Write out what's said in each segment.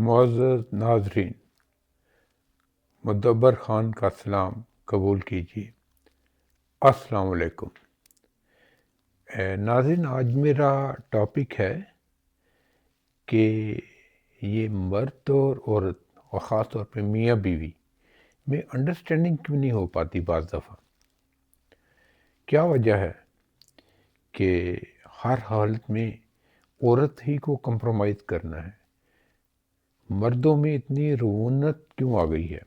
معزز ناظرین، مدبر خان کا سلام قبول کیجیے۔ السلام علیکم۔ ناظرین، آج میرا ٹاپک ہے کہ یہ مرد اور عورت اور خاص طور پہ میاں بیوی میں انڈرسٹینڈنگ کیوں نہیں ہو پاتی بعض دفعہ۔ کیا وجہ ہے کہ ہر حالت میں عورت ہی کو کمپرومائز کرنا ہے؟ مردوں میں اتنی رعونت کیوں آ گئی ہے؟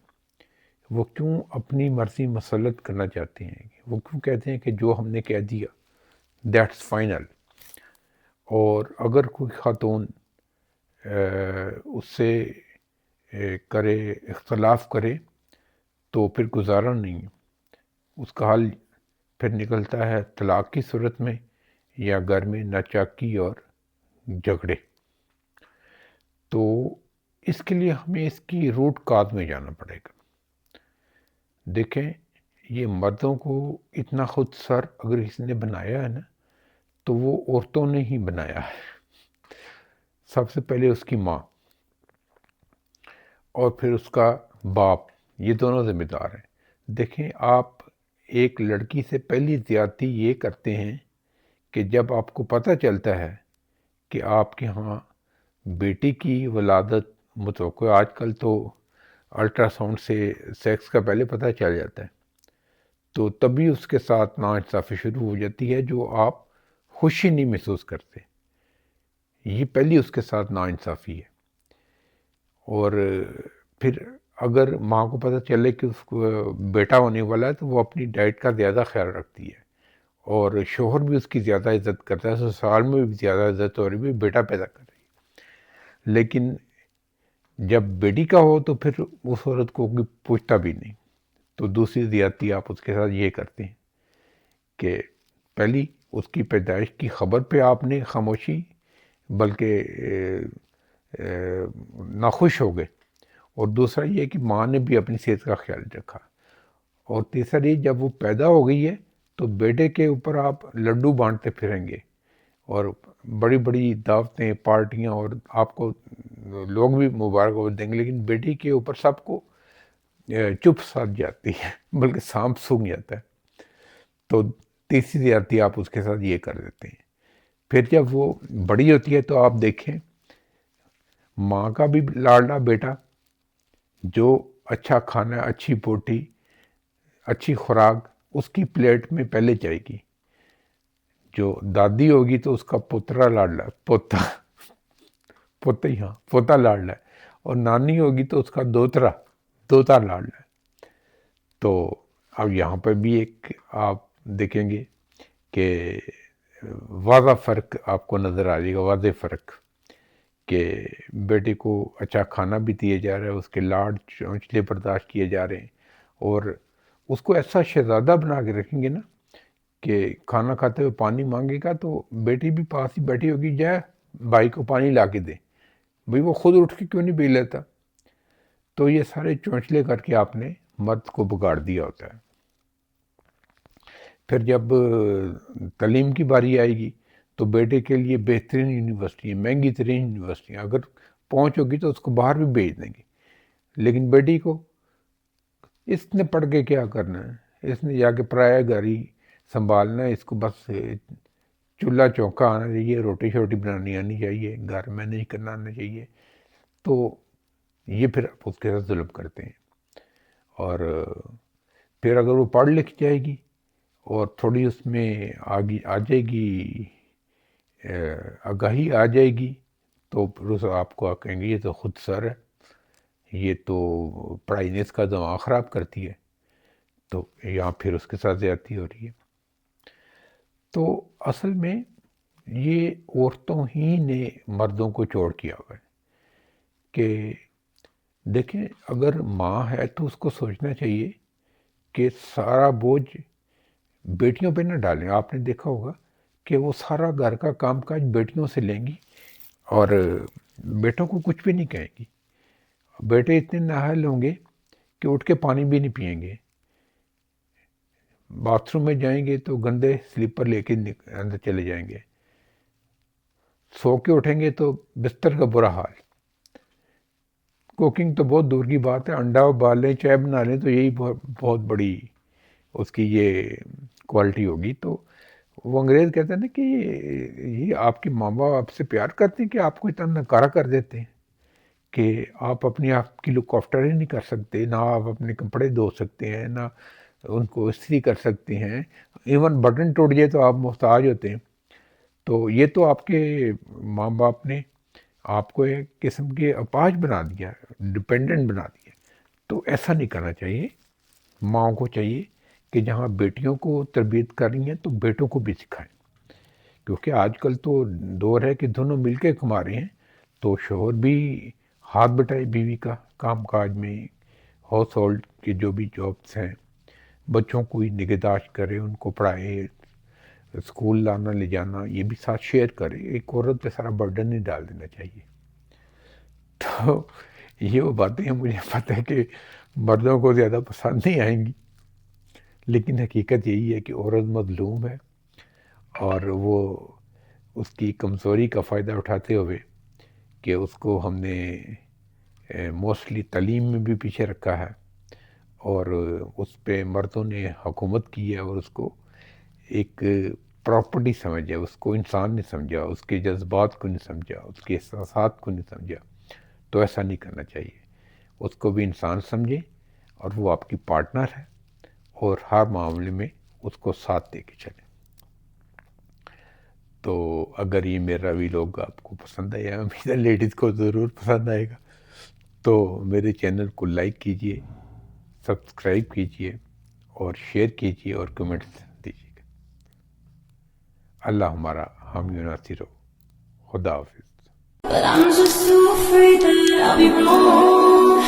وہ کیوں اپنی مرضی مسلط کرنا چاہتے ہیں؟ وہ کیوں کہتے ہیں کہ جو ہم نے کہہ دیا دیٹس فائنل؟ اور اگر کوئی خاتون اس سے کرے اختلاف کرے تو پھر گزارا نہیں، اس کا حل پھر نکلتا ہے طلاق کی صورت میں یا گھر میں ناچاکی اور جھگڑے۔ تو اس کے لیے ہمیں اس کی روٹ کاز میں جانا پڑے گا۔ دیکھیں، یہ مردوں کو اتنا خود سر اگر کسی نے بنایا ہے نا تو وہ عورتوں نے ہی بنایا ہے۔ سب سے پہلے اس کی ماں اور پھر اس کا باپ، یہ دونوں ذمہ دار ہیں۔ دیکھیں، آپ ایک لڑکی سے پہلی زیادتی یہ کرتے ہیں کہ جب آپ کو پتہ چلتا ہے کہ آپ کے ہاں بیٹی کی ولادت متوقع، آج کل تو الٹرا ساؤنڈ سے سیکس کا پہلے پتہ چل جاتا ہے، تو تبھی اس کے ساتھ ناانصافی شروع ہو جاتی ہے جو آپ خوشی نہیں محسوس کرتے۔ یہ پہلی اس کے ساتھ ناانصافی ہے۔ اور پھر اگر ماں کو پتہ چلے کہ اس کو بیٹا ہونے والا ہے تو وہ اپنی ڈائٹ کا زیادہ خیال رکھتی ہے، اور شوہر بھی اس کی زیادہ عزت کرتا ہے، سسرال میں بھی زیادہ عزت ہو رہی ہے، بیٹا پیدا کر رہی ہے۔ لیکن جب بیٹی کا ہو تو پھر اس عورت کو کوئی پوچھتا بھی نہیں۔ تو دوسری زیادتی آپ اس کے ساتھ یہ کرتے ہیں کہ پہلی اس کی پیدائش کی خبر پہ آپ نے خاموشی، بلکہ ناخوش ہو گئے، اور دوسرا یہ کہ ماں نے بھی اپنی صحت کا خیال رکھا، اور تیسرا یہ جب وہ پیدا ہو گئی ہے تو بیٹے کے اوپر آپ لڈو بانٹتے پھریں گے اور بڑی بڑی دعوتیں پارٹیاں، اور آپ کو لوگ بھی مبارکباد دیں گے، لیکن بیٹی کے اوپر سب کو چپ ساتھ جاتی ہے، بلکہ سانپ سونگ جاتا ہے۔ تو تیسری زیادتی آپ اس کے ساتھ یہ کر دیتے ہیں۔ پھر جب وہ بڑی ہوتی ہے تو آپ دیکھیں، ماں کا بھی لاڈلا بیٹا، جو اچھا کھانا، اچھی بوٹی، اچھی خوراک اس کی پلیٹ میں پہلے جائے گی۔ جو دادی ہوگی تو اس کا پوترا لاڈلا، پوتا لاڈلا ہے، اور نانی ہوگی تو اس کا دوتا لاڈلا ہے۔ تو اب یہاں پہ بھی ایک آپ دیکھیں گے کہ واضح فرق آپ کو نظر آ جائے گا، واضح فرق کہ بیٹے کو اچھا کھانا بھی دیا جا رہا ہے، اس کے لاڈ چونچلے برداشت کیے جا رہے ہیں، اور اس کو ایسا شہزادہ بنا کے رکھیں گے نا کہ کھانا کھاتے ہوئے پانی مانگے گا تو بیٹی بھی پاس ہی بیٹھی ہوگی، جائے بھائی کو پانی لا کے دے، بھئی وہ خود اٹھ کے کیوں نہیں پی لیتا؟ تو یہ سارے چونچلے کر کے آپ نے مرد کو بگاڑ دیا ہوتا ہے۔ پھر جب تعلیم کی باری آئے گی تو بیٹے کے لیے بہترین یونیورسٹی، مہنگی ترین یونیورسٹی، اگر پہنچ ہوگی تو اس کو باہر بھی بھیج دیں گے، لیکن بیٹی کو اس نے پڑھ کے کیا کرنا ہے؟ اس نے جا کے پرایا گھر ہی سنبھالنا ہے، اس کو بس چولہا چوکا آنا چاہیے، روٹی شوٹی بنانی آنی چاہیے، گھر مینیج کرنا آنا چاہیے۔ تو یہ پھر آپ اس کے ساتھ ظلم کرتے ہیں۔ اور پھر اگر وہ پڑھ لکھ جائے گی اور تھوڑی اس میں آگے آ جائے گی، آگاہی آ جائے گی، تو پھر آپ کو کہیں گے یہ تو خود سر ہے، یہ تو پڑھائی نے اس کا دماغ خراب کرتی ہے۔ تو یہاں پھر اس کے ساتھ زیادتی ہو رہی ہے۔ تو اصل میں یہ عورتوں ہی نے مردوں کو چوڑ کیا ہوا ہے کہ دیکھیں، اگر ماں ہے تو اس کو سوچنا چاہیے کہ سارا بوجھ بیٹیوں پہ نہ ڈالیں۔ آپ نے دیکھا ہوگا کہ وہ سارا گھر کا کام کاج بیٹیوں سے لیں گی اور بیٹوں کو کچھ بھی نہیں کہیں گی۔ بیٹے اتنے نااہل ہوں گے کہ اٹھ کے پانی بھی نہیں پئیں گے، باتھ روم میں جائیں گے تو گندے سلیپر لے کے اندر چلے جائیں گے، سو کے اٹھیں گے تو بستر کا برا حال۔ کوکنگ تو بہت دور کی بات ہے، انڈا ابال لیں، چائے بنا لیں تو یہی بہت بڑی اس کی یہ کوالٹی ہوگی. تو وہ انگریز کہتے ہیں نا کہ یہ آپ کے ماں باپ آپ سے پیار کرتے ہیں کہ آپ کو اتنا نکارا کر دیتے ہیں کہ آپ اپنی آپ کی لک آفٹر ہی نہیں کر سکتے، نہ آپ اپنے کپڑے دھو سکتے ہیں، نہ ان کو استری کر سکتے ہیں، ایون بٹن ٹوٹ جائے تو آپ محتاج ہوتے ہیں. تو یہ تو آپ کے ماں باپ نے آپ کو ایک قسم کے اپاہج بنا دیا، ڈپینڈنٹ بنا دیا. تو ایسا نہیں کرنا چاہیے. ماؤں کو چاہیے کہ جہاں بیٹیوں کو تربیت کرنی ہے تو بیٹوں کو بھی سکھائیں، کیونکہ آج کل تو دور ہے کہ دونوں مل کے کما رہے ہیں. تو شوہر بھی ہاتھ بٹائے بیوی کا کام کاج میں، ہاؤس ہولڈ کے جو بھی جابس ہیں، بچوں کو ہی نگہداشت کرے، ان کو پڑھائے، اسکول لانا لے جانا یہ بھی ساتھ شیئر کرے. ایک عورت پہ سارا برڈن نہیں ڈال دینا چاہیے. تو یہ وہ باتیں ہیں، مجھے پتہ ہے کہ مردوں کو زیادہ پسند نہیں آئیں گی، لیکن حقیقت یہی ہے کہ عورت مظلوم ہے، اور وہ اس کی کمزوری کا فائدہ اٹھاتے ہوئے کہ اس کو ہم نے موسٹلی تعلیم میں بھی پیچھے رکھا ہے، اور اس پہ مردوں نے حکومت کی ہے، اور اس کو ایک پراپرٹی سمجھا، اس کو انسان نہیں سمجھا، اس کے جذبات کو نہیں سمجھا، اس کے احساسات کو نہیں سمجھا. تو ایسا نہیں کرنا چاہیے. اس کو بھی انسان سمجھے، اور وہ آپ کی پارٹنر ہے، اور ہر معاملے میں اس کو ساتھ دے کے چلیں. تو اگر یہ میرا ویلاگ آپ کو پسند آیا، امید ہے لیڈیز کو ضرور پسند آئے گا، تو میرے چینل کو لائک کیجئے، سبسکرائب کیجئے، اور شیئر کیجئے، اور کمنٹس دیجئے گا. اللہ ہمارا حامی و ناصر ہو. خدا حافظ. But I'm just too afraid that I'll be wrong.